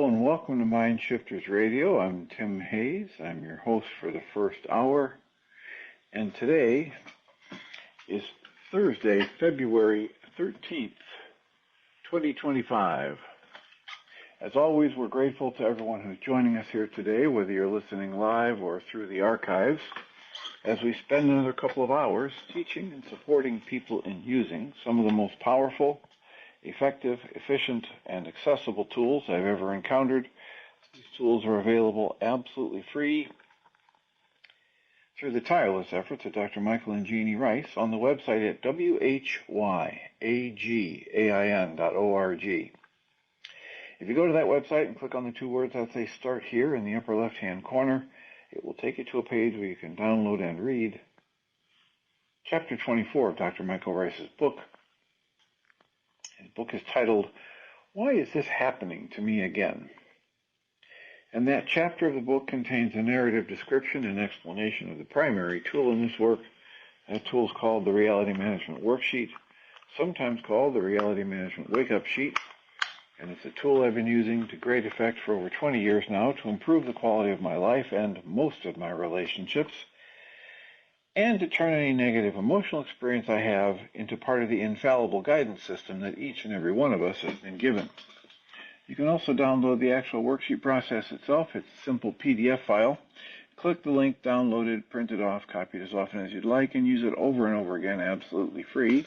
and welcome to Mind Shifters Radio. I'm Tim Hayes. I'm your host for the first hour. And today is Thursday, February 13th, 2025. As always, we're grateful to everyone who's joining us here today, whether you're listening live or through the archives, as we spend another couple of hours teaching and supporting people in using some of the most powerful, effective, efficient, and accessible tools I've ever encountered. These tools are available absolutely free through the tireless efforts of Dr. Michael and Jeannie Ryce on the website at whyagain.org. If you go to that website and click on the two words that say Start Here in the upper left-hand corner, it will take you to a page where you can download and read Chapter 24 of Dr. Michael Ryce's book. His book is titled, Why Is This Happening to Me Again? And that chapter of the book contains a narrative description and explanation of the primary tool in this work. That tool is called the Reality Management Worksheet, sometimes called the Reality Management Wake-Up Sheet. And it's a tool I've been using to great effect for over 20 years now to improve the quality of my life and most of my relationships, and to turn any negative emotional experience I have into part of the infallible guidance system that each and every one of us has been given. You can also download the actual worksheet process itself. It's a simple PDF file. Click the link, download it, print it off, copy it as often as you'd like, and use it over and over again absolutely free.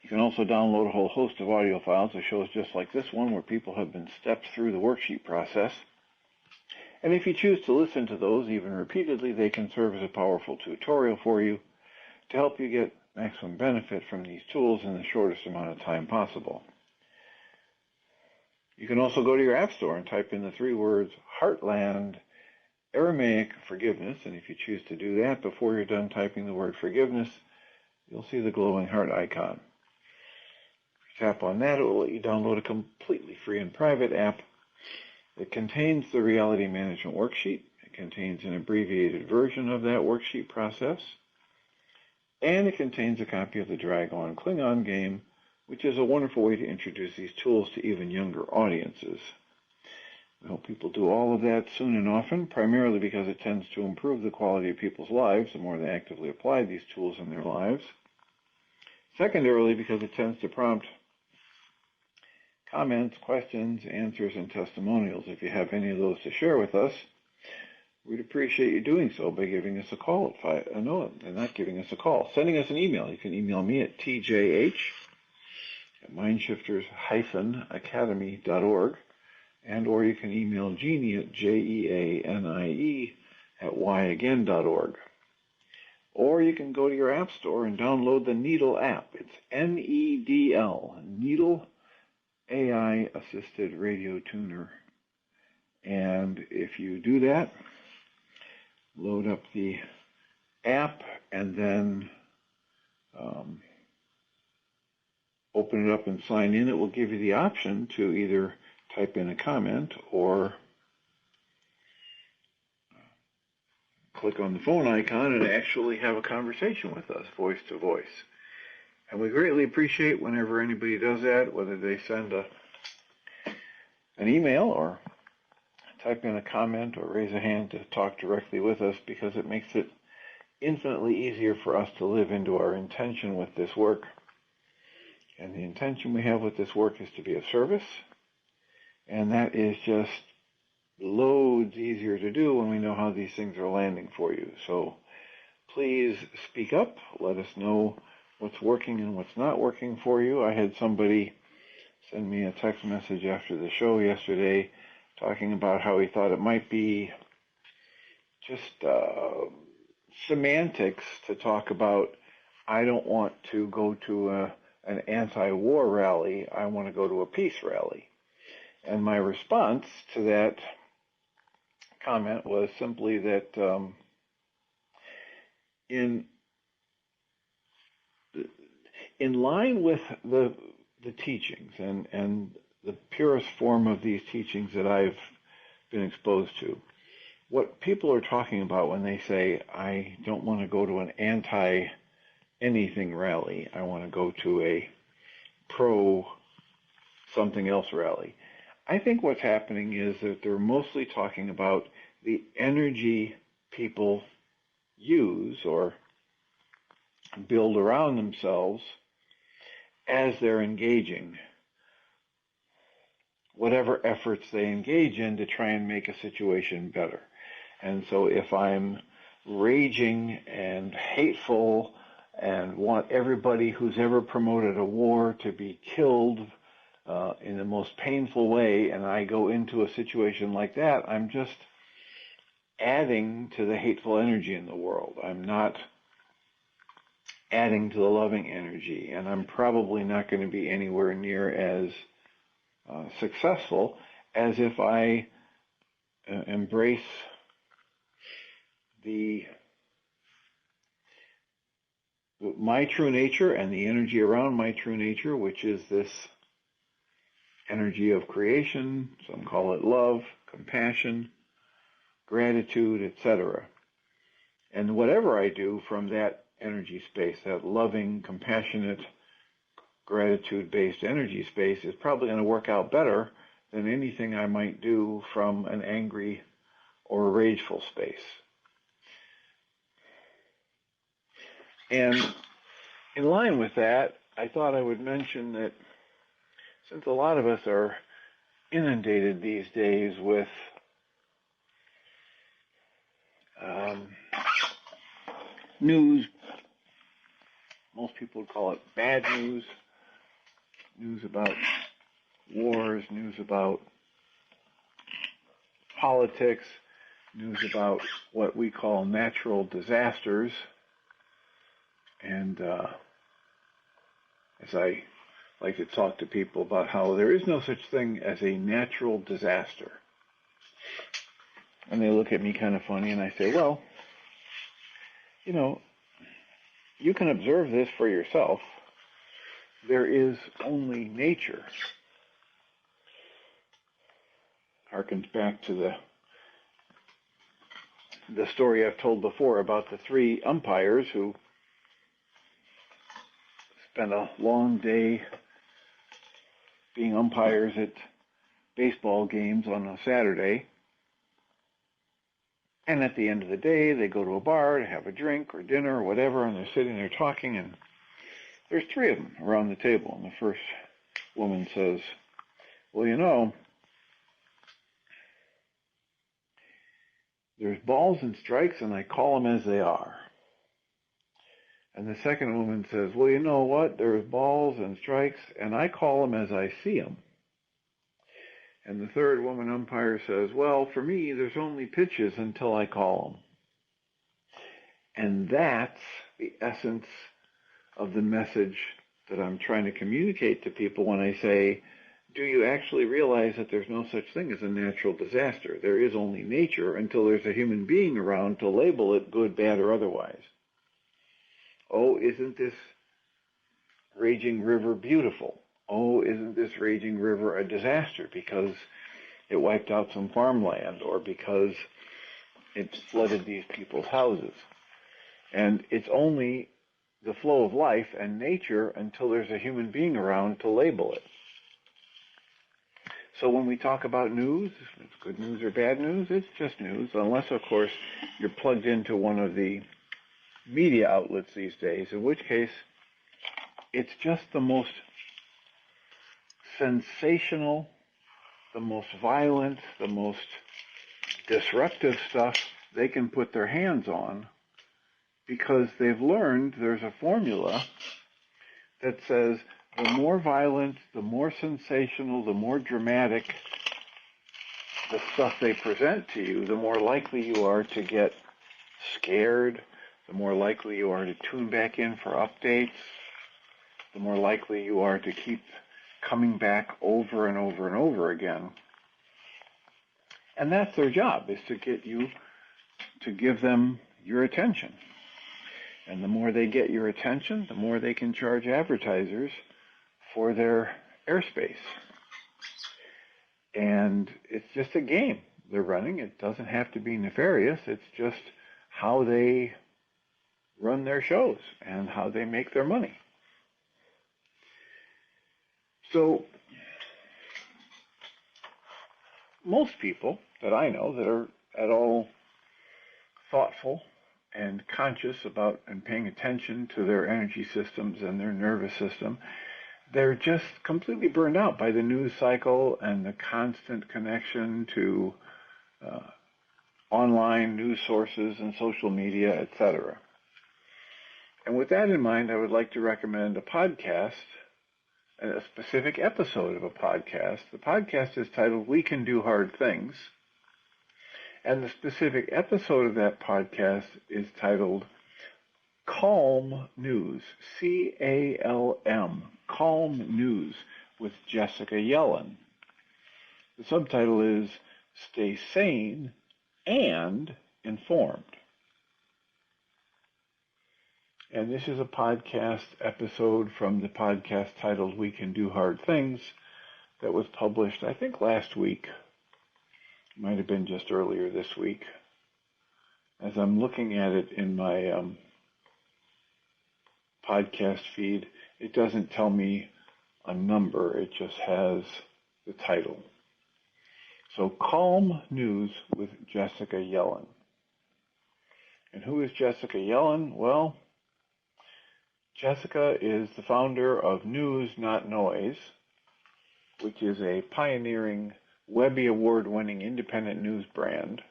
You can also download a whole host of audio files of shows just like this one where people have been stepped through the worksheet process. And if you choose to listen to those, even repeatedly, they can serve as a powerful tutorial for you to help you get maximum benefit from these tools in the shortest amount of time possible. You can also go to your app store and type in the three words Heartland Aramaic Forgiveness, and if you choose to do that before you're done typing the word forgiveness, you'll see the glowing heart icon. If you tap on that, it will let you download a completely free and private app. It contains the Reality Management Worksheet. It contains an abbreviated version of that worksheet process. And it contains a copy of the Dragon Klingon game, which is a wonderful way to introduce these tools to even younger audiences. We hope people do all of that soon and often, primarily because it tends to improve the quality of people's lives the more they actively apply these tools in their lives. Secondarily, because it tends to prompt comments, questions, answers, and testimonials. If you have any of those to share with us, we'd appreciate you doing so by giving us a call not giving us a call, sending us an email. You can email me at tjh@mindshifters-academy.org, or you can email Jeannie at jeanie@yagain.org. Or you can go to your app store and download the Needle app. It's Needl, Needle AI-assisted radio tuner. And if you do that, load up the app and then open it up and sign in, it will give you the option to either type in a comment or click on the phone icon and actually have a conversation with us, voice to voice. And we greatly appreciate whenever anybody does that, whether they send an email or type in a comment or raise a hand to talk directly with us, because it makes it infinitely easier for us to live into our intention with this work. And the intention we have with this work is to be of service, and that is just loads easier to do when we know how these things are landing for you. So please speak up, let us know what's working and what's not working for you. I had somebody send me a text message after the show yesterday talking about how he thought it might be just semantics to talk about, I don't want to go to an anti-war rally, I want to go to a peace rally. And my response to that comment was simply that in line with the teachings and the purest form of these teachings that I've been exposed to, what people are talking about when they say, I don't want to go to an anti-anything rally, I want to go to a pro something else rally. I think what's happening is that they're mostly talking about the energy people use or build around themselves as they're engaging whatever efforts they engage in to try and make a situation better. And so if I'm raging and hateful and want everybody who's ever promoted a war to be killed in the most painful way, and I go into a situation like that, I'm just adding to the hateful energy in the world. I'm not adding to the loving energy, and I'm probably not going to be anywhere near as successful as if I embrace my true nature and the energy around my true nature, which is this energy of creation. Some call it love, compassion, gratitude, etc. And whatever I do from that energy space, that loving, compassionate, gratitude-based energy space, is probably going to work out better than anything I might do from an angry or rageful space. And in line with that, I thought I would mention that since a lot of us are inundated these days with news, most people would call it bad news, news about wars, news about politics, news about what we call natural disasters. And as I like to talk to people about how there is no such thing as a natural disaster. And they look at me kind of funny, and I say, well, you know, you can observe this for yourself. There is only nature. Harkens back to the story I've told before about the three umpires who spent a long day being umpires at baseball games on a Saturday. And at the end of the day, they go to a bar to have a drink or dinner or whatever, and they're sitting there talking, and there's three of them around the table. And the first woman says, well, you know, there's balls and strikes, and I call them as they are. And the second woman says, well, you know what? There's balls and strikes, and I call them as I see them. And the third woman umpire says, well, for me, there's only pitches until I call them. And that's the essence of the message that I'm trying to communicate to people when I say, do you actually realize that there's no such thing as a natural disaster? There is only nature until there's a human being around to label it good, bad, or otherwise. Oh, isn't this raging river beautiful? Oh, isn't this raging river a disaster because it wiped out some farmland or because it flooded these people's houses? And it's only the flow of life and nature until there's a human being around to label it. So when we talk about news, if it's good news or bad news, it's just news, unless, of course, you're plugged into one of the media outlets these days, in which case it's just the most sensational, the most violent, the most disruptive stuff they can put their hands on, because they've learned there's a formula that says the more violent, the more sensational, the more dramatic the stuff they present to you, the more likely you are to get scared, the more likely you are to tune back in for updates, the more likely you are to keep coming back over and over and over again. And that's their job, is to get you to give them your attention. And the more they get your attention, the more they can charge advertisers for their airspace. And it's just a game they're running. It doesn't have to be nefarious. It's just how they run their shows and how they make their money. So most people that I know that are at all thoughtful and conscious about and paying attention to their energy systems and their nervous system, they're just completely burned out by the news cycle and the constant connection to online news sources and social media, etc. And with that in mind, I would like to recommend a podcast, a specific episode of a podcast. The podcast is titled We Can Do Hard Things. And the specific episode of that podcast is titled Calm News, C-A-L-M, Calm News with Jessica Yellen. The subtitle is Stay Sane and Informed. And this is a podcast episode from the podcast titled We Can Do Hard Things that was published, I think, last week. Might have been just earlier this week. As I'm looking at it in my podcast feed, it doesn't tell me a number, it just has the title. So, Calm News with Jessica Yellen. And who is Jessica Yellen? Well, Jessica is the founder of News Not Noise, which is a pioneering Webby Award-winning independent news brand.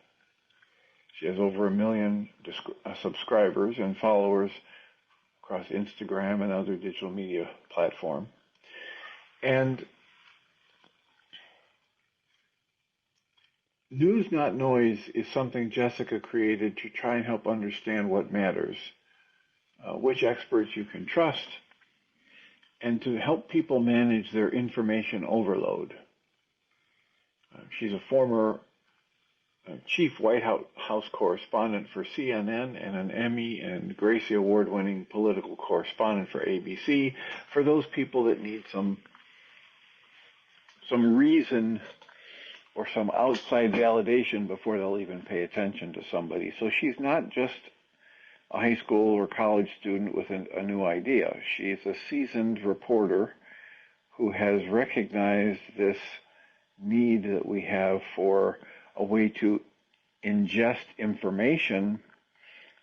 She has over 1 million subscribers and followers across Instagram and other digital media platforms. And News Not Noise is something Jessica created to try and help understand what matters, which experts you can trust, and to help people manage their information overload. She's a former chief White House correspondent for CNN and an Emmy and Gracie Award-winning political correspondent for ABC, for those people that need some reason or some outside validation before they'll even pay attention to somebody. So she's not just a high school or college student with a new idea. She's a seasoned reporter who has recognized this need that we have for a way to ingest information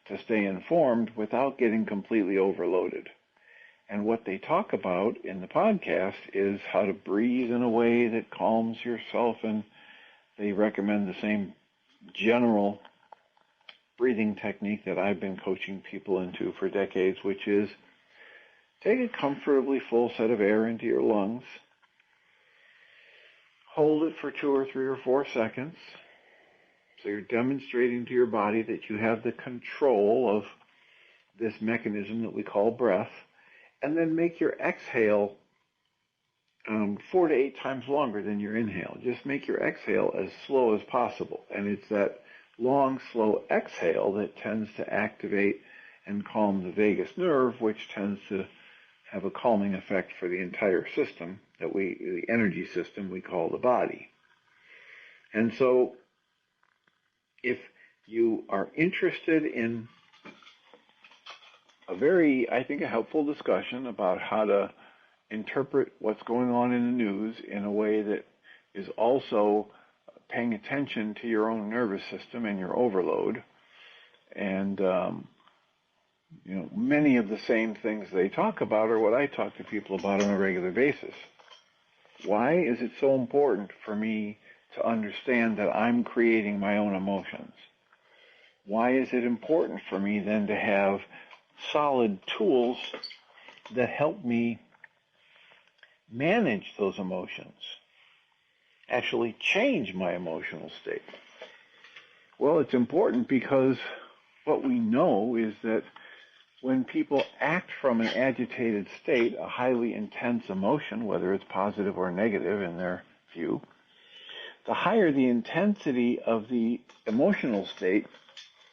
to stay informed without getting completely overloaded. And what they talk about in the podcast is how to breathe in a way that calms yourself, and they recommend the same general breathing technique that I've been coaching people into for decades, which is take a comfortably full set of air into your lungs, hold it for 2 or 3 or 4 seconds. So you're demonstrating to your body that you have the control of this mechanism that we call breath, and then make your exhale 4 to 8 times longer than your inhale. Just make your exhale as slow as possible. And it's that long, slow exhale that tends to activate and calm the vagus nerve, which tends to have a calming effect for the entire system, the energy system we call the body. And so if you are interested in a helpful discussion about how to interpret what's going on in the news in a way that is also paying attention to your own nervous system and your overload, and many of the same things they talk about are what I talk to people about on a regular basis. Why is it so important for me to understand that I'm creating my own emotions? Why is it important for me then to have solid tools that help me manage those emotions, actually change my emotional state? Well, it's important because what we know is that when people act from an agitated state, a highly intense emotion, whether it's positive or negative in their view, the higher the intensity of the emotional state,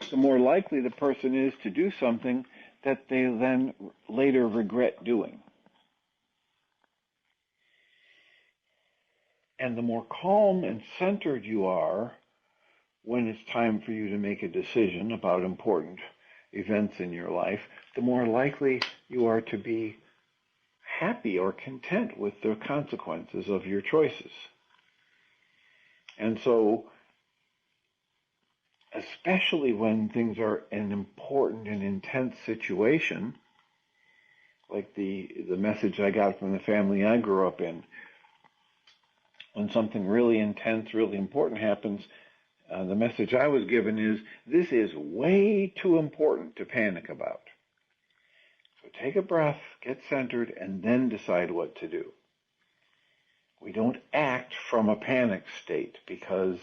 the more likely the person is to do something that they then later regret doing. And the more calm and centered you are when it's time for you to make a decision about important events in your life, the more likely you are to be happy or content with the consequences of your choices. And so, especially when things are an important and intense situation, like the message I got from the family I grew up in, when something really intense, really important happens, the message I was given is, this is way too important to panic about. So take a breath, get centered, and then decide what to do. We don't act from a panic state because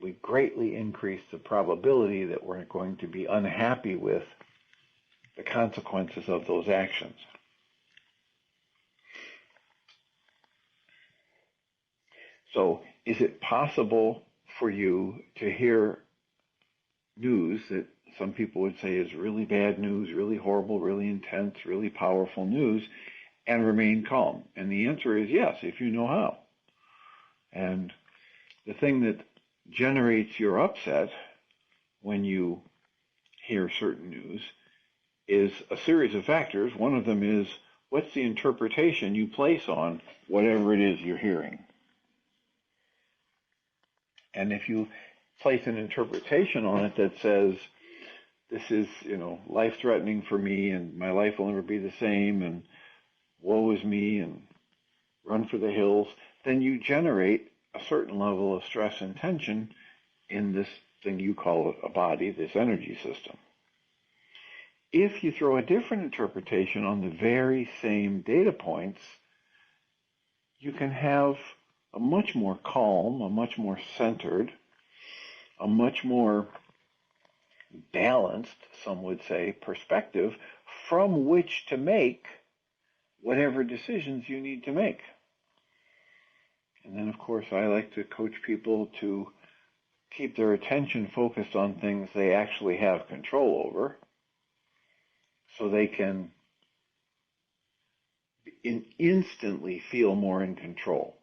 we greatly increase the probability that we're going to be unhappy with the consequences of those actions. So, is it possible for you to hear news that some people would say is really bad news, really horrible, really intense, really powerful news, and remain calm? And the answer is yes, if you know how. And the thing that generates your upset when you hear certain news is a series of factors. One of them is, what's the interpretation you place on whatever it is you're hearing? And if you place an interpretation on it that says, this is, life-threatening for me, and my life will never be the same, and woe is me, and run for the hills, then you generate a certain level of stress and tension in this thing you call a body, this energy system. If you throw a different interpretation on the very same data points, you can have a much more calm, a much more centered, a much more balanced, some would say, perspective from which to make whatever decisions you need to make. And then, of course, I like to coach people to keep their attention focused on things they actually have control over, so they can instantly feel more in control.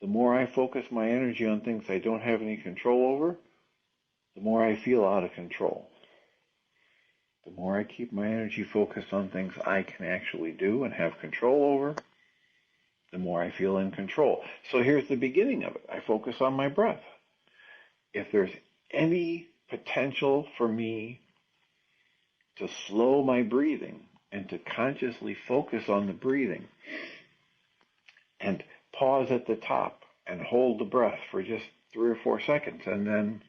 The more I focus my energy on things I don't have any control over, the more I feel out of control. The more I keep my energy focused on things I can actually do and have control over, the more I feel in control. So here's the beginning of it. I focus on my breath. If there's any potential for me to slow my breathing and to consciously focus on the breathing and pause at the top and hold the breath for just 3 or 4 seconds and then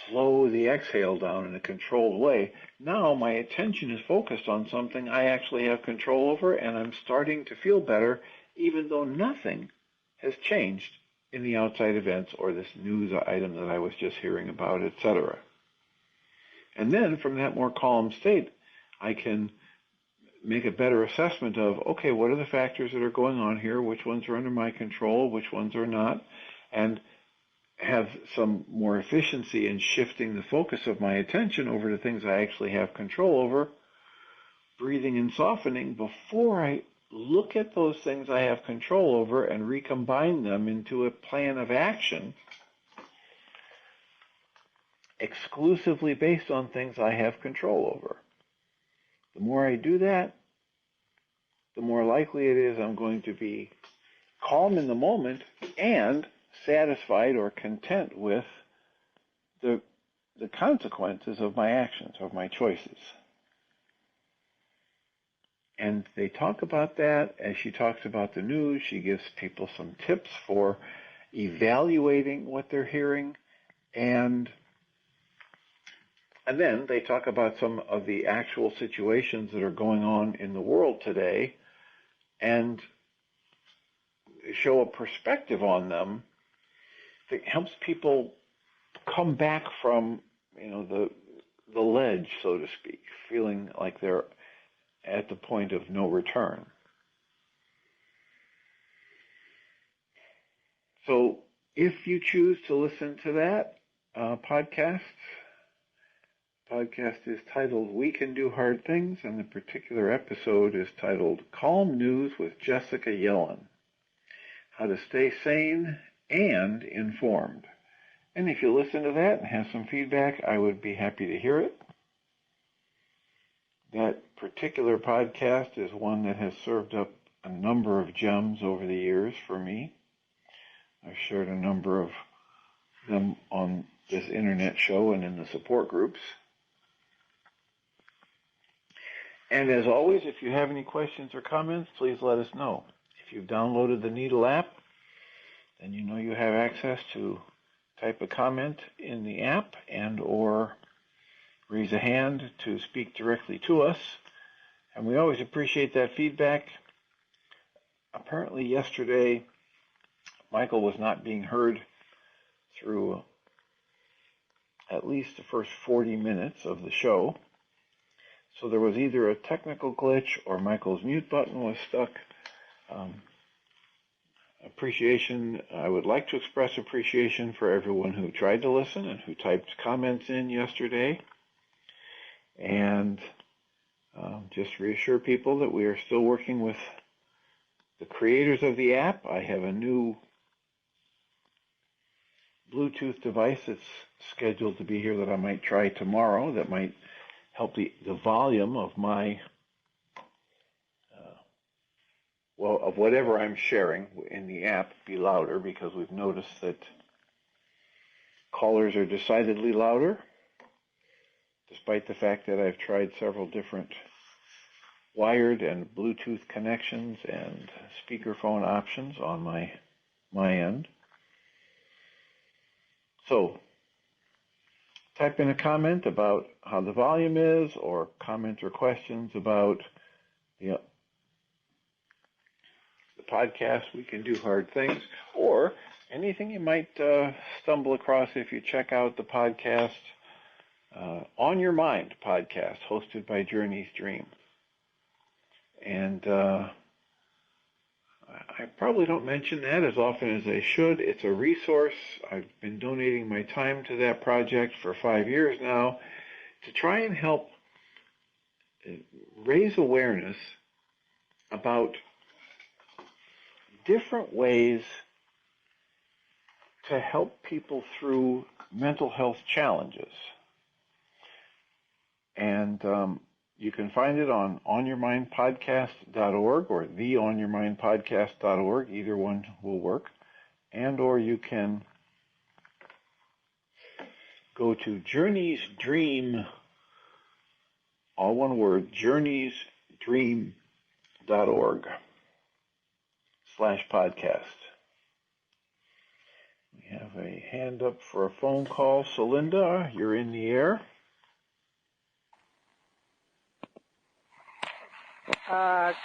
slow the exhale down in a controlled way, now my attention is focused on something I actually have control over, and I'm starting to feel better even though nothing has changed in the outside events or this news item that I was just hearing about, etc. And then from that more calm state, I can make a better assessment of, okay, what are the factors that are going on here? Which ones are under my control? Which ones are not? And have some more efficiency in shifting the focus of my attention over to things I actually have control over, breathing and softening before I look at those things I have control over and recombine them into a plan of action exclusively based on things I have control over. The more I do that, the more likely it is I'm going to be calm in the moment and satisfied or content with the consequences of my actions, of my choices. And they talk about that as she talks about the news. She gives people some tips for evaluating what they're hearing, and then they talk about some of the actual situations that are going on in the world today and show a perspective on them that helps people come back from, the ledge, so to speak, feeling like they're at the point of no return. So if you choose to listen to that podcast is titled We Can Do Hard Things, and the particular episode is titled Calm News with Jessica Yellen, How to Stay Sane and Informed. And if you listen to that and have some feedback, I would be happy to hear it. That particular podcast is one that has served up a number of gems over the years for me. I've shared a number of them on this internet show and in the support groups. And as always, if you have any questions or comments, please let us know. If you've downloaded the Needle app, then you know you have access to type a comment in the app and or raise a hand to speak directly to us. And we always appreciate that feedback. Apparently yesterday, Michael was not being heard through at least the first 40 minutes of the show. So there was either a technical glitch or Michael's mute button was stuck. I would like to express appreciation for everyone who tried to listen and who typed comments in yesterday. And just reassure people that we are still working with the creators of the app. I have a new Bluetooth device that's scheduled to be here that I might try tomorrow that might help the volume of my, of whatever I'm sharing in the app be louder, because we've noticed that callers are decidedly louder, despite the fact that I've tried several different wired and Bluetooth connections and speakerphone options on my end. So type in a comment about how the volume is, or comment or questions about the podcast, We Can Do Hard Things, or anything you might stumble across if you check out the podcast, On Your Mind podcast, hosted by Journey's Dream. And I probably don't mention that as often as I should. It's a resource. I've been donating my time to that project for 5 years now to try and help raise awareness about different ways to help people through mental health challenges. And you can find it on onyourmindpodcast.org or theonyourmindpodcast.org. Either one will work. And or you can go to Journey's Dream, all one word, journeysdream.org/podcast. We have a hand up for a phone call. Celinda, you're in the air.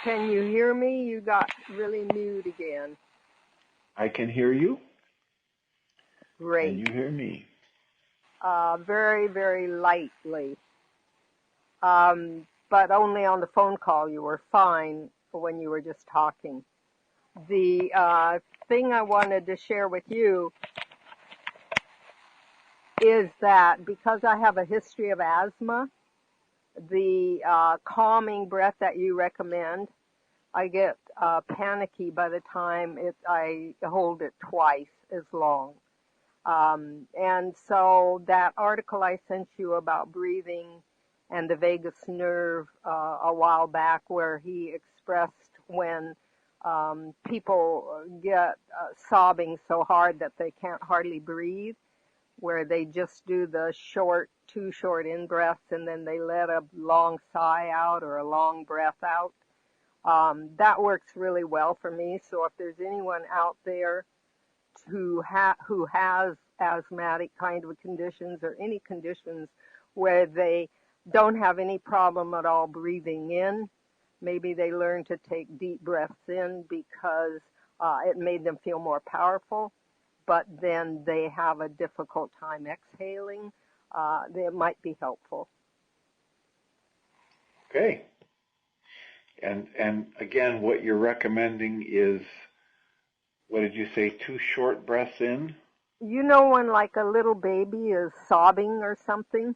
Can you hear me? You got really mute again. I can hear you. Great. Can you hear me? Very, very lightly. But only on the phone call. You were fine when you were just talking. The thing I wanted to share with you is that because I have a history of asthma, the calming breath that you recommend, I get panicky by the time I hold it twice as long. And so that article I sent you about breathing and the vagus nerve a while back, where he expressed when people get sobbing so hard that they can't hardly breathe, where they just do the two short in-breaths and then they let a long sigh out or a long breath out. That works really well for me. So if there's anyone out there who has asthmatic kind of conditions or any conditions where they don't have any problem at all breathing in, maybe they learn to take deep breaths in because it made them feel more powerful, but then they have a difficult time exhaling, it might be helpful. Okay. And again, what you're recommending is, what did you say, 2 short breaths in? You know when like a little baby is sobbing or something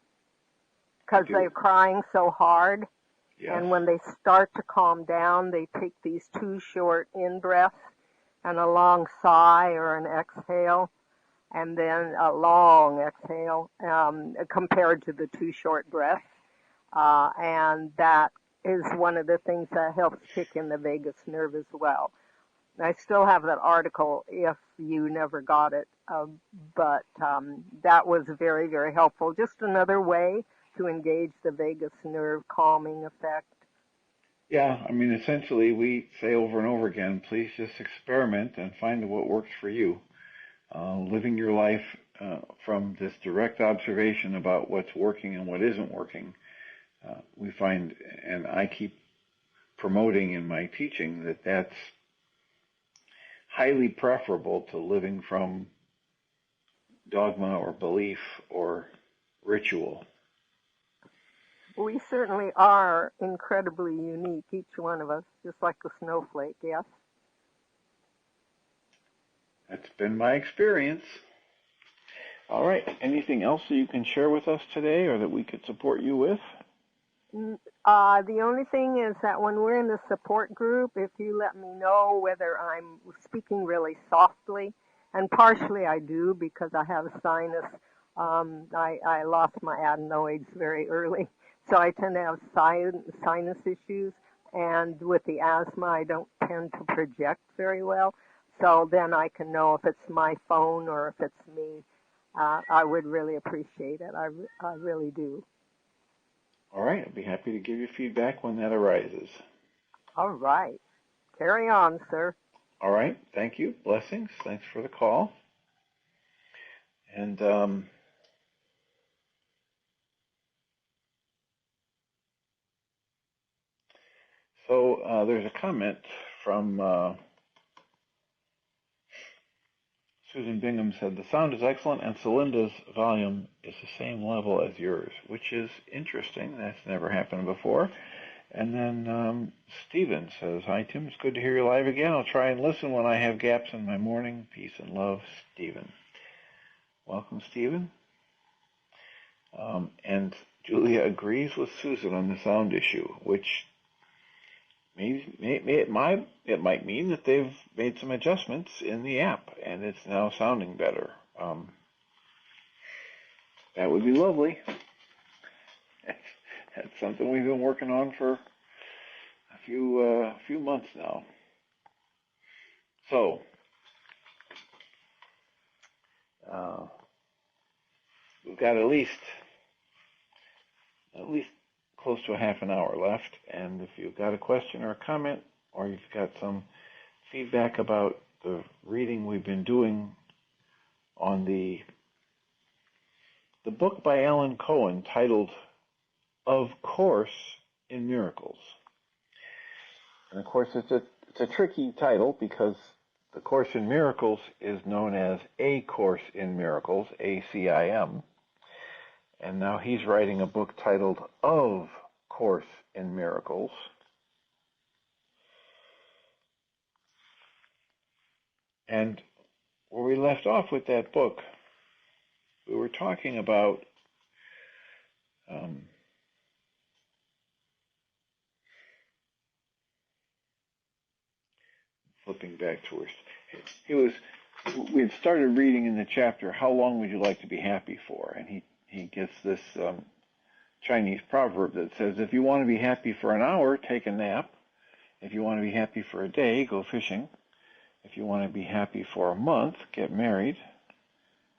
because they're crying so hard? Yes. And when they start to calm down, they take these 2 short in-breaths and a long sigh or an exhale, and then a long exhale compared to the 2 short breaths. And that is one of the things that helps kick in the vagus nerve as well. I still have that article if you never got it, but that was very, very helpful. Just another way to engage the vagus nerve calming effect. Yeah, I mean, essentially, we say over and over again, please just experiment and find what works for you. Living your life from this direct observation about what's working and what isn't working, we find, and I keep promoting in my teaching, that that's highly preferable to living from dogma or belief or ritual. We certainly are incredibly unique, each one of us, just like the snowflake, yes? That's been my experience. All right, anything else that you can share with us today or that we could support you with? The only thing is that when we're in the support group, if you let me know whether I'm speaking really softly, and partially I do because I have a sinus, I lost my adenoids very early, so I tend to have sinus issues, and with the asthma I don't tend to project very well, so then I can know if it's my phone or if it's me. I would really appreciate it. I really do. All right, I'd be happy to give you feedback when that arises. All right. Carry on, sir. All right, thank you. Blessings. Thanks for the call. And so there's a comment from Susan Bingham said, the sound is excellent and Celinda's volume is the same level as yours, which is interesting. That's never happened before. And then Stephen says, hi, Tim. It's good to hear you live again. I'll try and listen when I have gaps in my morning. Peace and love, Stephen. Welcome, Stephen. And Julia agrees with Susan on the sound issue, which it might mean that they've made some adjustments in the app and it's now sounding better. That would be lovely. That's something we've been working on for a few months now. So we've got at least close to a half an hour left, and if you've got a question or a comment, or you've got some feedback about the reading we've been doing on the book by Alan Cohen titled Of Course in Miracles. And of course it's a tricky title because the Course in Miracles is known as A Course in Miracles, ACIM. And now he's writing a book titled Of Course in Miracles. And where we left off with that book, we were talking about flipping back to where we had started reading in the chapter, how long would you like to be happy for? And he gets this Chinese proverb that says, if you want to be happy for an hour, take a nap. If you want to be happy for a day, go fishing. If you want to be happy for a month, get married.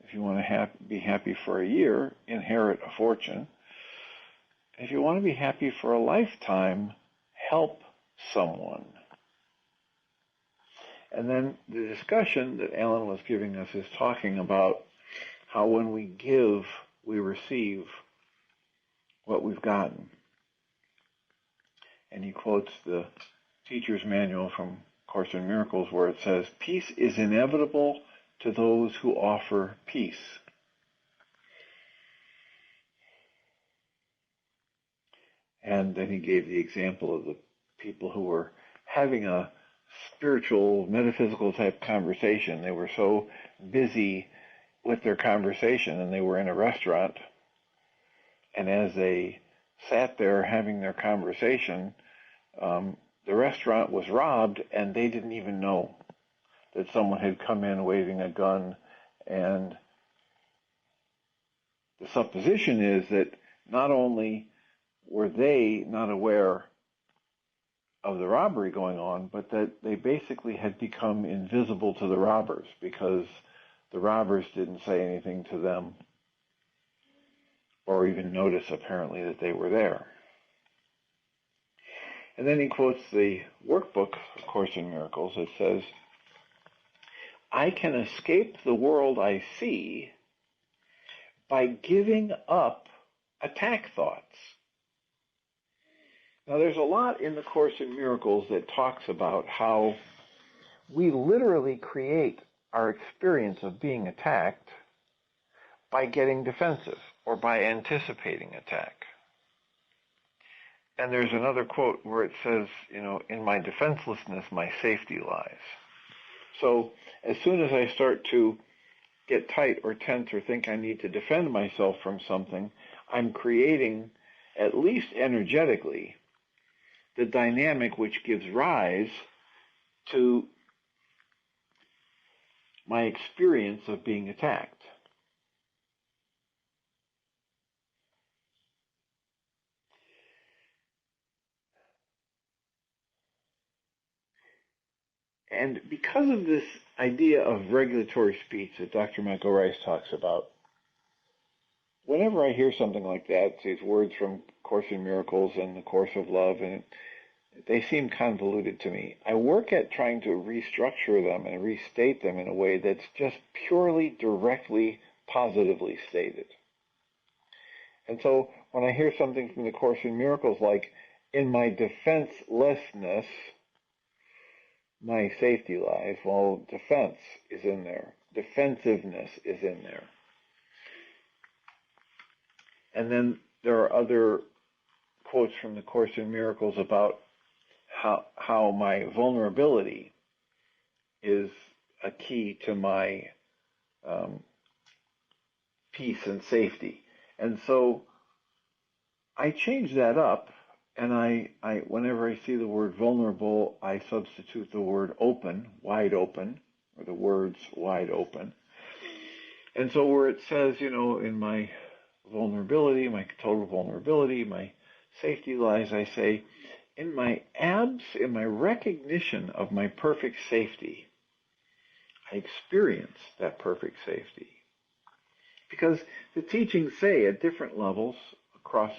If you want to be happy for a year, inherit a fortune. If you want to be happy for a lifetime, help someone. And then the discussion that Alan was giving us is talking about how when we give, we receive what we've gotten. And he quotes the teacher's manual from Course in Miracles where it says, peace is inevitable to those who offer peace. And then he gave the example of the people who were having a spiritual, metaphysical type conversation. They were so busy with their conversation, and they were in a restaurant. And as they sat there having their conversation, the restaurant was robbed, and they didn't even know that someone had come in waving a gun. And the supposition is that not only were they not aware of the robbery going on, but that they basically had become invisible to the robbers because the robbers didn't say anything to them or even notice apparently that they were there. And then he quotes the workbook, A Course in Miracles. It says, I can escape the world I see by giving up attack thoughts. Now, there's a lot in the Course in Miracles that talks about how we literally create our experience of being attacked by getting defensive or by anticipating attack. And there's another quote where it says, in my defenselessness, my safety lies. So as soon as I start to get tight or tense or think I need to defend myself from something, I'm creating, at least energetically, the dynamic which gives rise to my experience of being attacked. And because of this idea of regulatory speech that Dr. Michael Ryce talks about, whenever I hear something like that, these words from Course in Miracles and the Course of Love, and they seem convoluted to me, I work at trying to restructure them and restate them in a way that's just purely, directly, positively stated. And so when I hear something from the Course in Miracles like, in my defenselessness, my safety lies, well, defense is in there. Defensiveness is in there. And then there are other quotes from the Course in Miracles about how my vulnerability is a key to my peace and safety. And so I change that up, and I whenever I see the word vulnerable, I substitute the word open, wide open, or the words wide open. And so where it says, in my vulnerability, my total vulnerability, my safety lies, I say, in my recognition of my perfect safety, I experience that perfect safety. Because the teachings say at different levels across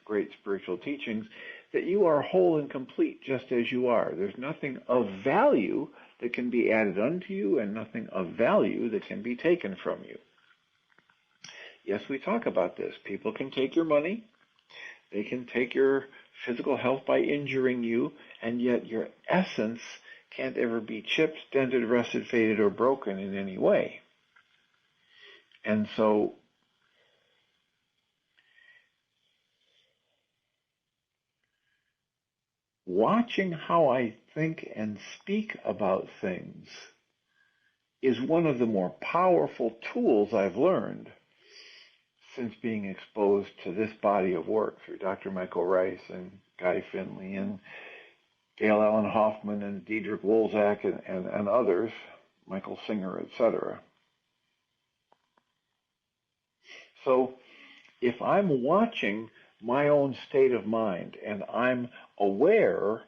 great spiritual teachings that you are whole and complete just as you are. There's nothing of value that can be added unto you and nothing of value that can be taken from you. Yes, we talk about this. People can take your money. They can take your physical health by injuring you, and yet your essence can't ever be chipped, dented, rusted, faded, or broken in any way. And so watching how I think and speak about things is one of the more powerful tools I've learned since being exposed to this body of work through Dr. Michael Ryce and Guy Finley and Gail Allen Hoffman and Diedrich Wolzak and others, Michael Singer, etc. So if I'm watching my own state of mind and I'm aware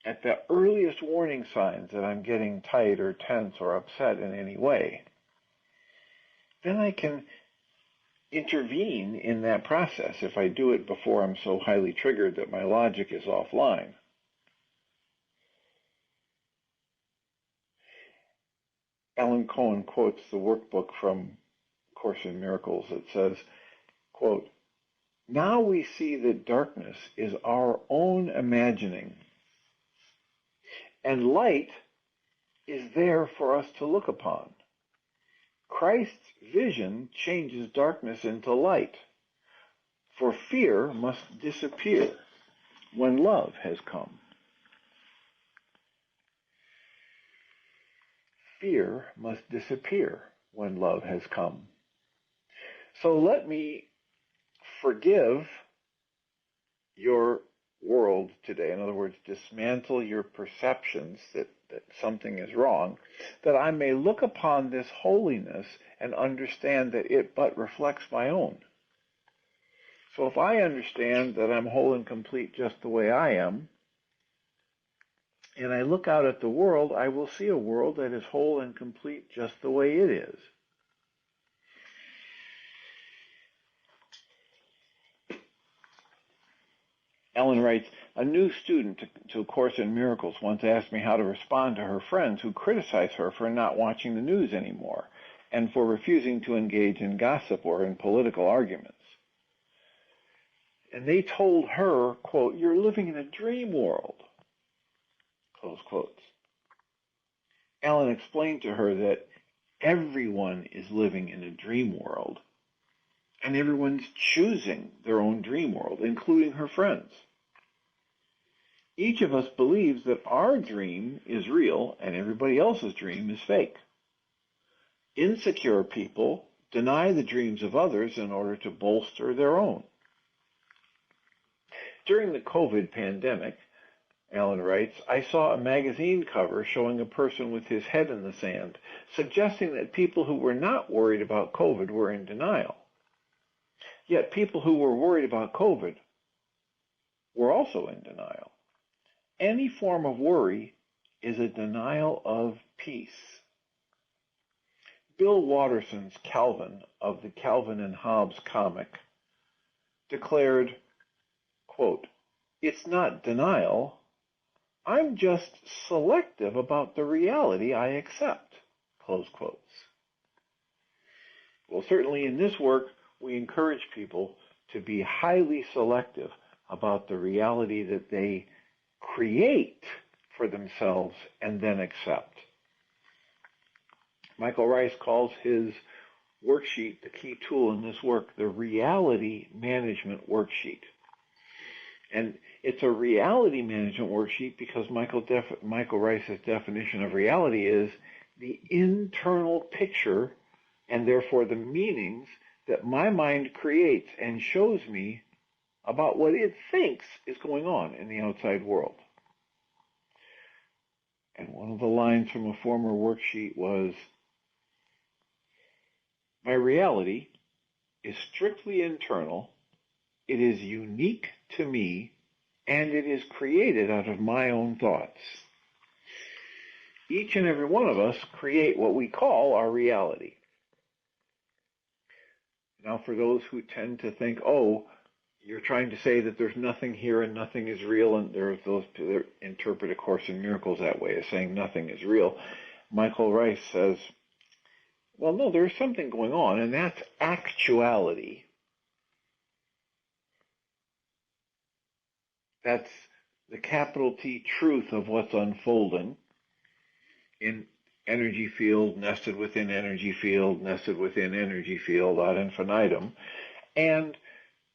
at the earliest warning signs that I'm getting tight or tense or upset in any way, then I can intervene in that process if I do it before I'm so highly triggered that my logic is offline. Alan Cohen quotes the workbook from Course in Miracles that says, quote, now we see that darkness is our own imagining, and light is there for us to look upon. Christ's vision changes darkness into light, for fear must disappear when love has come. Fear must disappear when love has come. So let me forgive your world today. In other words, dismantle your perceptions that something is wrong, that I may look upon this holiness and understand that it but reflects my own. So if I understand that I'm whole and complete just the way I am, and I look out at the world, I will see a world that is whole and complete just the way it is. Ellen writes, a new student to A Course in Miracles once asked me how to respond to her friends who criticize her for not watching the news anymore and for refusing to engage in gossip or in political arguments. And they told her, quote, you're living in a dream world, close quotes. Ellen explained to her that everyone is living in a dream world, and everyone's choosing their own dream world, including her friends. Each of us believes that our dream is real and everybody else's dream is fake. Insecure people deny the dreams of others in order to bolster their own. During the COVID pandemic, Ellen writes, I saw a magazine cover showing a person with his head in the sand, suggesting that people who were not worried about COVID were in denial. Yet people who were worried about COVID were also in denial. Any form of worry is a denial of peace. Bill Watterson's Calvin of the Calvin and Hobbes comic declared, quote, it's not denial, I'm just selective about the reality I accept, close quotes. Well, certainly in this work, we encourage people to be highly selective about the reality that they create for themselves and then accept. Michael Ryce calls his worksheet, the key tool in this work, the reality management worksheet. And it's a reality management worksheet because Michael Ryce's definition of reality is the internal picture and therefore the meanings that my mind creates and shows me about what it thinks is going on in the outside world. And one of the lines from a former worksheet was, my reality is strictly internal, it is unique to me, and it is created out of my own thoughts. Each and every one of us create what we call our reality. Now, for those who tend to think, oh, you're trying to say that there's nothing here and nothing is real, and there's those that interpret A Course in Miracles that way, as saying nothing is real, Michael Ryce says, well, no, there's something going on, and that's actuality. That's the capital T truth of what's unfolding in energy field, nested within energy field, nested within energy field, ad infinitum. And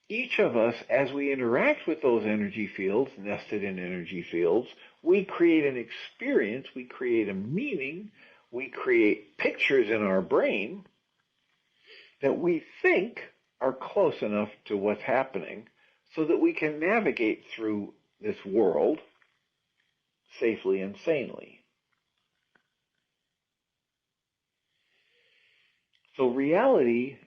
each of us, as we interact with those energy fields, nested in energy fields, we create an experience, we create a meaning, we create pictures in our brain that we think are close enough to what's happening so that we can navigate through this world safely and sanely. So reality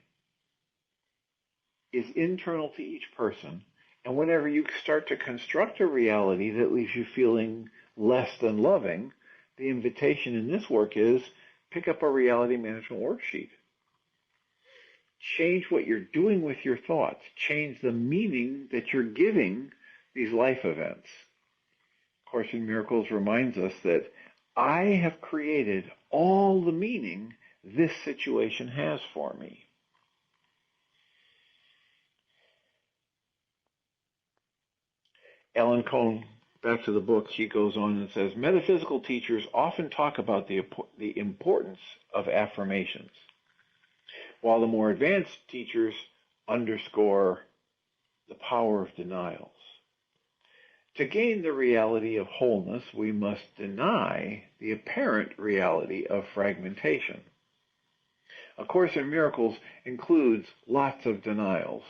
is internal to each person, and whenever you start to construct a reality that leaves you feeling less than loving, the invitation in this work is pick up a reality management worksheet. Change what you're doing with your thoughts. Change the meaning that you're giving these life events. A Course in Miracles reminds us that I have created all the meaning this situation has for me. Ellen Cohn, back to the book, she goes on and says, metaphysical teachers often talk about the importance of affirmations, while the more advanced teachers underscore the power of denials. To gain the reality of wholeness, we must deny the apparent reality of fragmentation. A Course in Miracles includes lots of denials,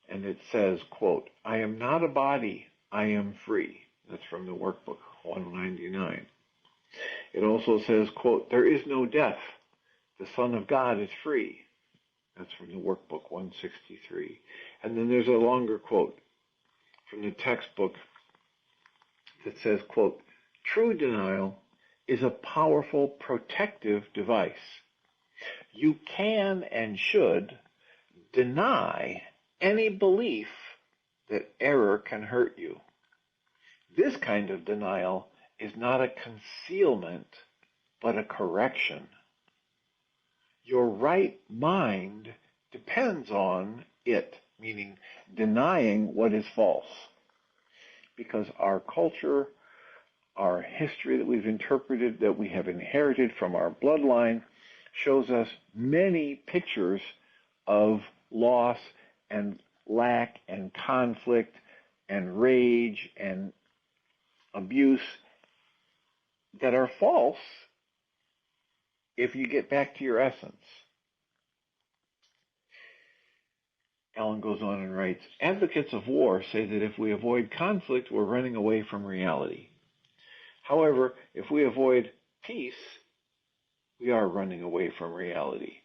and it says, quote, I am not a body, I am free. That's from the workbook 199. It also says, quote, there is no death. The Son of God is free. That's from the workbook 163. And then there's a longer quote from the textbook that says, quote, True denial is a powerful protective device. You can and should deny any belief that error can hurt you. This kind of denial is not a concealment, but a correction. Your right mind depends on it, meaning denying what is false. Because our culture, our history that we've interpreted, that we have inherited from our bloodline, shows us many pictures of loss and lack and conflict and rage and abuse that are false if you get back to your essence. Allen goes on and writes, advocates of war say that if we avoid conflict, we're running away from reality. However, if we avoid peace, we are running away from reality.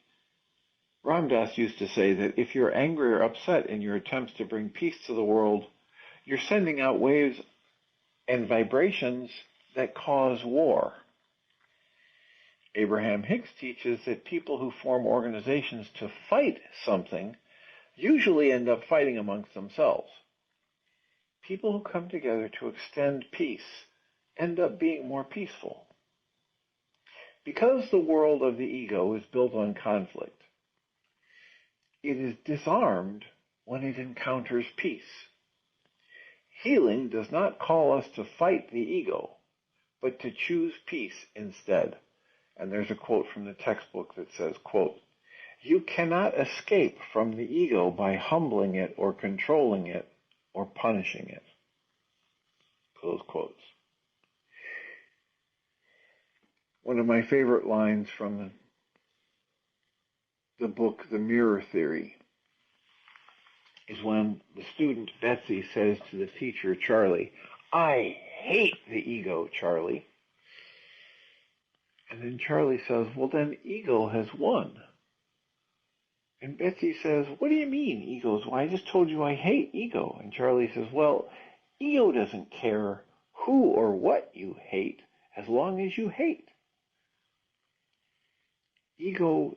Ram Dass used to say that if you're angry or upset in your attempts to bring peace to the world, you're sending out waves and vibrations that cause war. Abraham Hicks teaches that people who form organizations to fight something usually end up fighting amongst themselves. People who come together to extend peace end up being more peaceful. Because the world of the ego is built on conflict, it is disarmed when it encounters peace. Healing does not call us to fight the ego, but to choose peace instead. And there's a quote from the textbook that says, quote, you cannot escape from the ego by humbling it or controlling it or punishing it. Close quotes. One of my favorite lines from the book, The Mirror Theory, is when the student Betsy says to the teacher, Charlie, I hate the ego, Charlie. And then Charlie says, well, then ego has won. And Betsy says, what do you mean, ego's? Well, I just told you I hate ego. And Charlie says, well, ego doesn't care who or what you hate as long as you hate. Ego,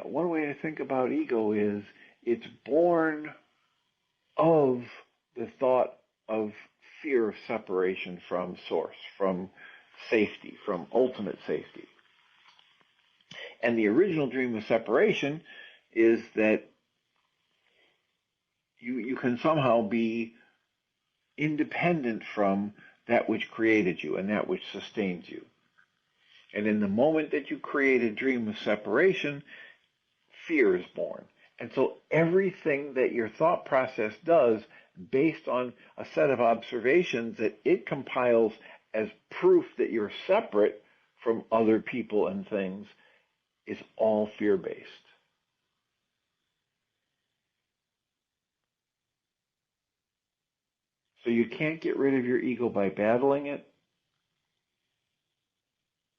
one way to think about ego is it's born of the thought of fear of separation from source, from safety, from ultimate safety. And the original dream of separation is that you can somehow be independent from that which created you and that which sustains you. And in the moment that you create a dream of separation, fear is born. And so everything that your thought process does, based on a set of observations that it compiles as proof that you're separate from other people and things, is all fear-based. So you can't get rid of your ego by battling it.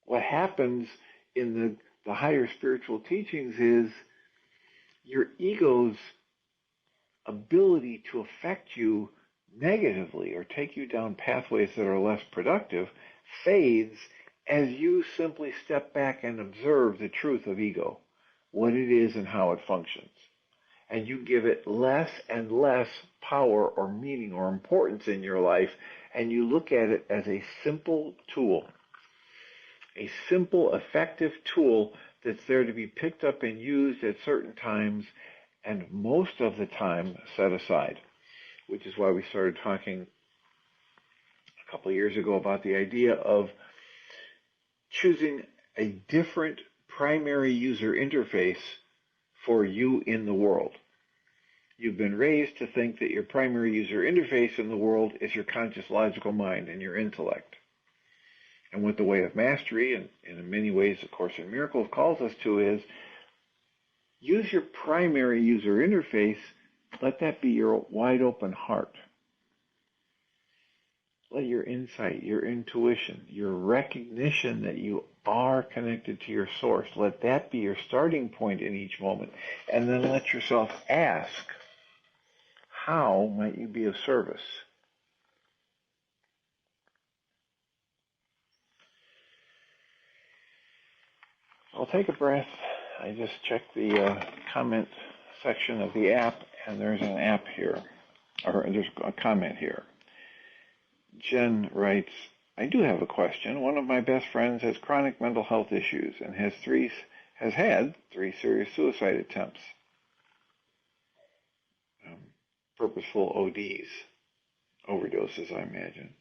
What happens in the higher spiritual teachings is your ego's ability to affect you negatively or take you down pathways that are less productive fades as you simply step back and observe the truth of ego, what it is and how it functions. And you give it less and less power or meaning or importance in your life, and you look at it as a simple tool, a simple, effective tool that's there to be picked up and used at certain times, and most of the time set aside, which is why we started talking a couple of years ago about the idea of choosing a different primary user interface for you in the world. You've been raised to think that your primary user interface in the world is your conscious logical mind and your intellect. And what the Way of Mastery, and in many ways the Course in Miracles calls us to, is use your primary user interface. Let that be your wide open heart. Let your insight, your intuition, your recognition that you are connected to your source, let that be your starting point in each moment. And then let yourself ask, how might you be of service? I'll take a breath. I just checked the comment section of the app, and there's an app here, or there's a comment here. Jen writes, I do have a question. One of my best friends has chronic mental health issues and has had three serious suicide attempts. Purposeful ODs, overdoses, I imagine.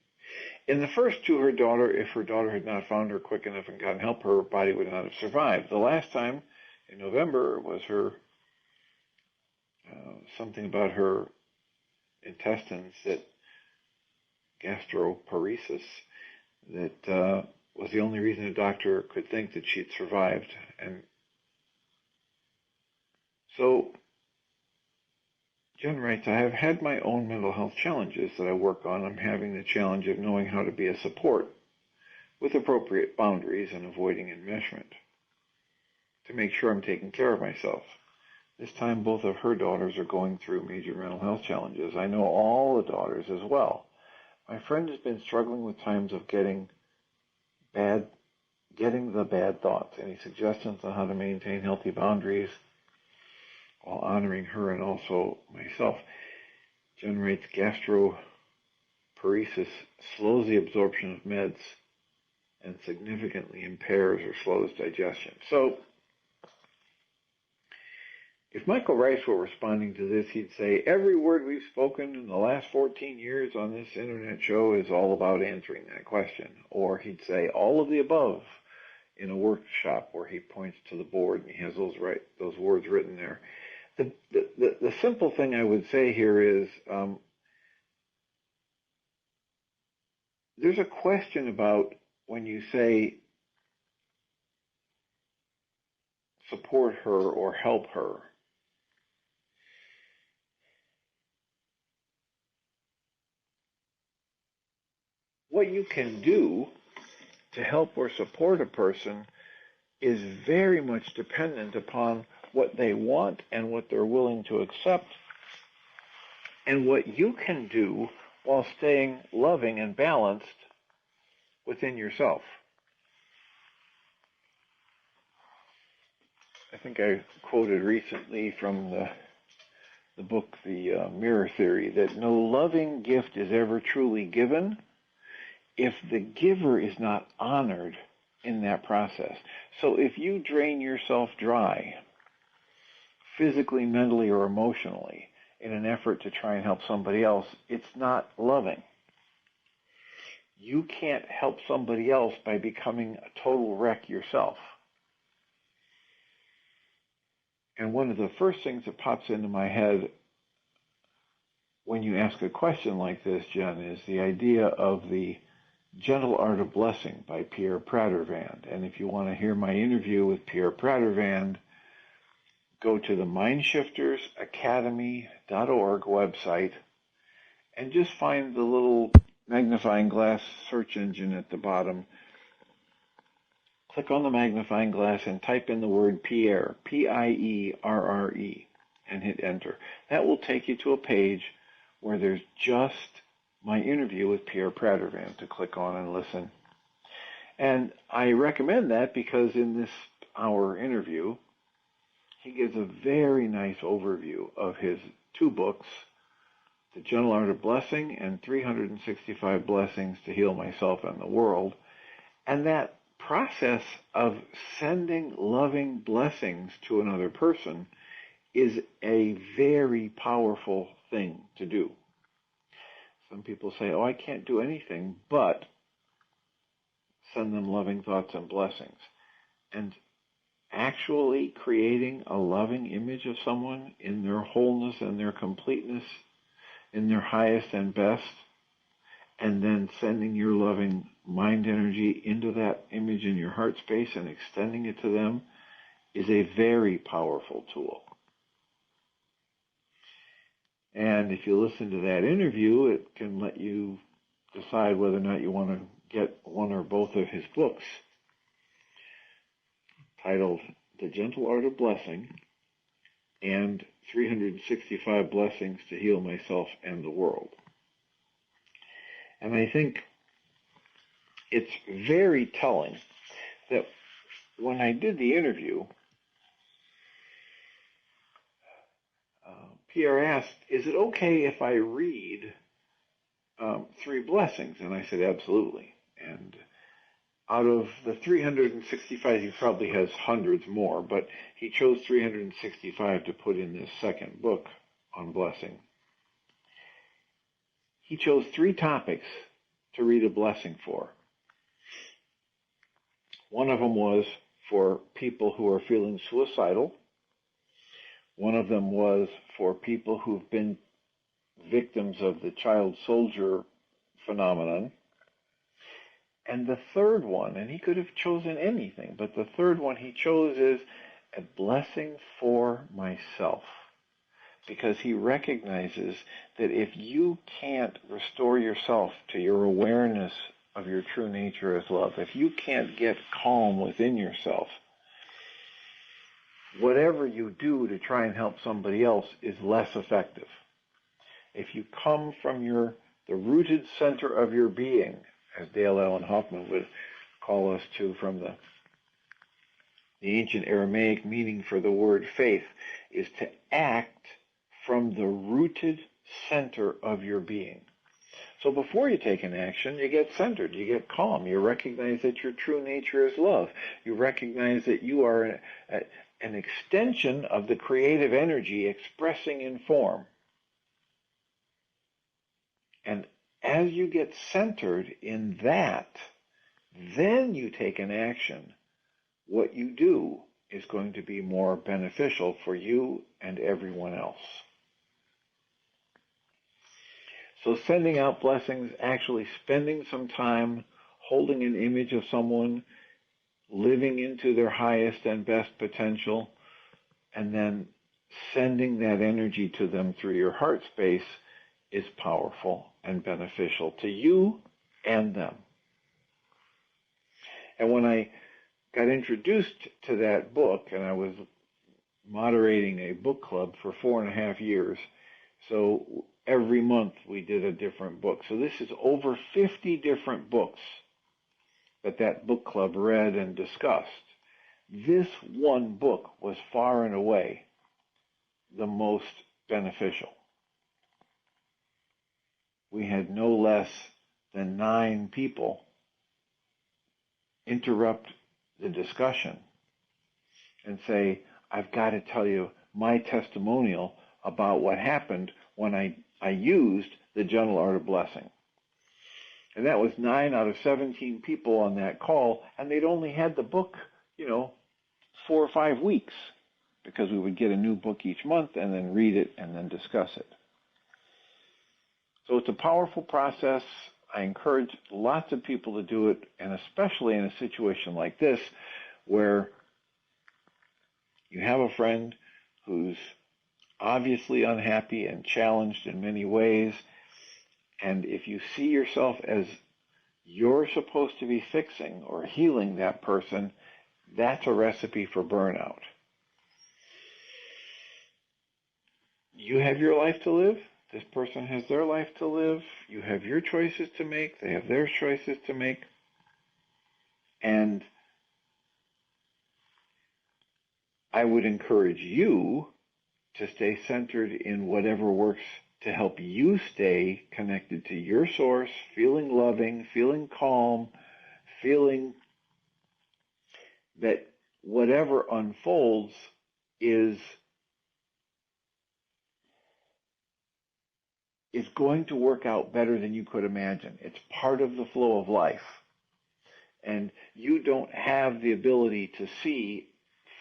In the first two, if her daughter had not found her quick enough and gotten help, her body would not have survived. The last time, in November, was her something about her intestines, that gastroparesis, that was the only reason a doctor could think that she'd survived. And so Jen writes, I have had my own mental health challenges that I work on. I'm having the challenge of knowing how to be a support with appropriate boundaries and avoiding enmeshment to make sure I'm taking care of myself. This time, both of her daughters are going through major mental health challenges. I know all the daughters as well. My friend has been struggling with times of getting the bad thoughts. Any suggestions on how to maintain healthy boundaries while honoring her and also myself? Generates gastroparesis, slows the absorption of meds, and significantly impairs or slows digestion. So, if Michael Ryce were responding to this, he'd say, every word we've spoken in the last 14 years on this internet show is all about answering that question. Or he'd say, all of the above in a workshop where he points to the board and he has those words written there. The simple thing I would say here is there's a question about when you say support her or help her. What you can do to help or support a person is very much dependent upon what they want and what they're willing to accept, and what you can do while staying loving and balanced within yourself. I think I quoted recently from the book, The Mirror Theory, that no loving gift is ever truly given if the giver is not honored in that process. So if you drain yourself dry, physically, mentally, or emotionally, in an effort to try and help somebody else, it's not loving. You can't help somebody else by becoming a total wreck yourself. And one of the first things that pops into my head when you ask a question like this, Jen, is the idea of the Gentle Art of Blessing by Pierre Pradervand. And if you want to hear my interview with Pierre Pradervand, go to the mindshiftersacademy.org website and just find the little magnifying glass search engine at the bottom. Click on the magnifying glass and type in the word Pierre, Pierre, and hit enter. That will take you to a page where there's just my interview with Pierre Pradervand to click on and listen. And I recommend that because in this hour interview, he gives a very nice overview of his two books, The Gentle Art of Blessing and 365 Blessings to Heal Myself and the World. And that process of sending loving blessings to another person is a very powerful thing to do. Some people say, oh, I can't do anything but send them loving thoughts and blessings. And actually creating a loving image of someone in their wholeness and their completeness, in their highest and best, and then sending your loving mind energy into that image in your heart space and extending it to them is a very powerful tool. And if you listen to that interview, it can let you decide whether or not you want to get one or both of his books, titled The Gentle Art of Blessing and 365 Blessings to Heal Myself and the World. And I think it's very telling that when I did the interview, Pierre asked, is it okay if I read 3 blessings? And I said, absolutely. And out of the 365, he probably has hundreds more, but he chose 365 to put in this second book on blessing. He chose 3 topics to read a blessing for. One of them was for people who are feeling suicidal. One of them was for people who've been victims of the child soldier phenomenon. And the third one, and he could have chosen anything, but the third one he chose is a blessing for myself. Because he recognizes that if you can't restore yourself to your awareness of your true nature as love, if you can't get calm within yourself, whatever you do to try and help somebody else is less effective. If you come from the rooted center of your being, as Dale Allen Hoffman would call us to from the ancient Aramaic meaning for the word faith, is to act from the rooted center of your being. So before you take an action, you get centered, you get calm, you recognize that your true nature is love, you recognize that you are an extension of the creative energy expressing in form. And as you get centered in that, then you take an action. What you do is going to be more beneficial for you and everyone else. So sending out blessings, actually spending some time holding an image of someone, living into their highest and best potential, and then sending that energy to them through your heart space is powerful and beneficial to you and them. And when I got introduced to that book, and I was moderating a book club for 4.5 years, so every month we did a different book. So this is over 50 different books that book club read and discussed. This one book was far and away the most beneficial. We had no less than 9 people interrupt the discussion and say, I've got to tell you my testimonial about what happened when I used the gentle art of blessing. And that was 9 out of 17 people on that call, and they'd only had the book, 4 or 5 weeks, because we would get a new book each month and then read it and then discuss it. So it's a powerful process. I encourage lots of people to do it, and especially in a situation like this where you have a friend who's obviously unhappy and challenged in many ways, and if you see yourself as you're supposed to be fixing or healing that person, that's a recipe for burnout. You have your life to live. This person has their life to live. You have your choices to make. They have their choices to make. And I would encourage you to stay centered in whatever works to help you stay connected to your source, feeling loving, feeling calm, feeling that whatever unfolds is going to work out better than you could imagine. It's part of the flow of life. And you don't have the ability to see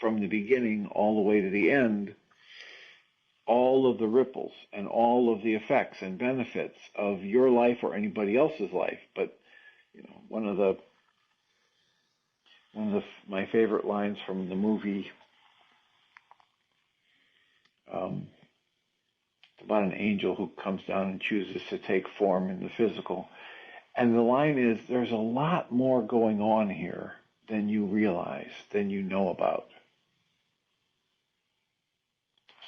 from the beginning all the way to the end all of the ripples and all of the effects and benefits of your life or anybody else's life. But one of my favorite lines from the movie about an angel who comes down and chooses to take form in the physical. And the line is, there's a lot more going on here than you realize, than you know about.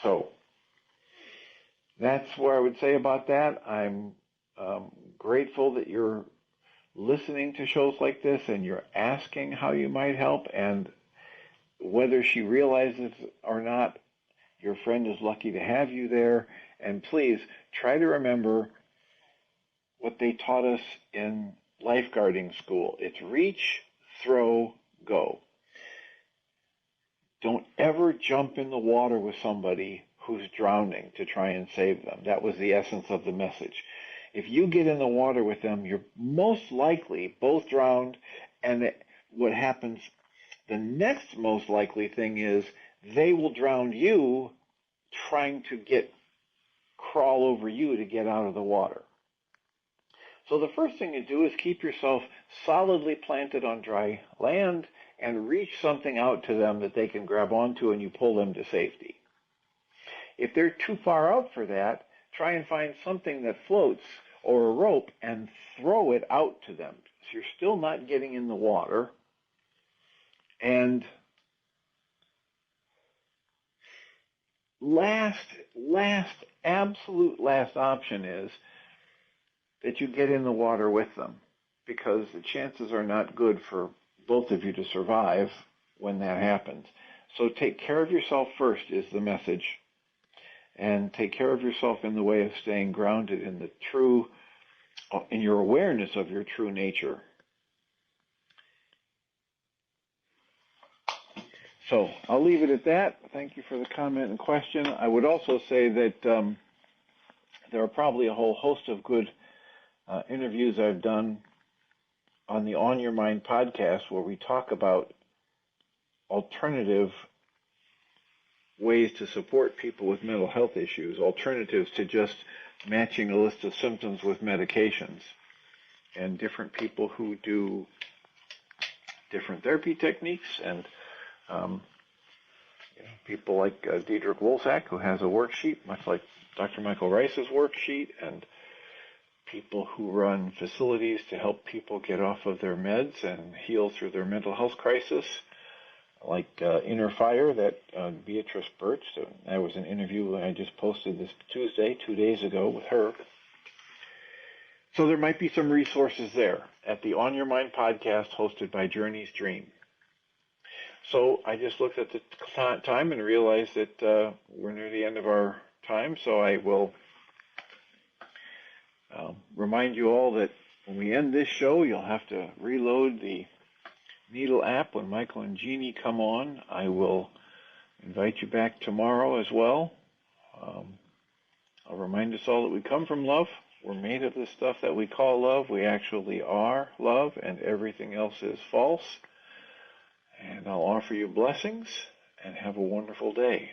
So that's what I would say about that. I'm grateful that you're listening to shows like this and you're asking how you might help. And whether she realizes it or not, your friend is lucky to have you there. And please try to remember what they taught us in lifeguarding school. It's reach, throw, go. Don't ever jump in the water with somebody who's drowning to try and save them. That was the essence of the message. If you get in the water with them, you're most likely both drowned, and what happens, the next most likely thing is they will drown you trying to crawl over you to get out of the water. So the first thing to do is keep yourself solidly planted on dry land and reach something out to them that they can grab onto, and you pull them to safety. If they're too far out for that, try and find something that floats or a rope and throw it out to them. So you're still not getting in the water. And absolute last option is that you get in the water with them, because the chances are not good for both of you to survive when that happens. So take care of yourself first is the message. And take care of yourself in the way of staying grounded in your awareness of your true nature. So I'll leave it at that. Thank you for the comment and question. I would also say that there are probably a whole host of good interviews I've done on the On Your Mind podcast where we talk about alternative ways to support people with mental health issues, alternatives to just matching a list of symptoms with medications, and different people who do different therapy techniques, and people like Diedrich Wolsak, who has a worksheet, much like Dr. Michael Ryce's worksheet, and people who run facilities to help people get off of their meds and heal through their mental health crisis, like Inner Fire, that Beatrice Birch. That was an interview I just posted this Tuesday, 2 days ago, with her. So there might be some resources there at the On Your Mind podcast hosted by Journey's Dream. So I just looked at the time and realized that we're near the end of our time, so I will remind you all that when we end this show, you'll have to reload the Needle app when Michael and Jeannie come on. I will invite you back tomorrow as well. I'll remind us all that we come from love. We're made of the stuff that we call love. We actually are love, and everything else is false. And I'll offer you blessings, and have a wonderful day.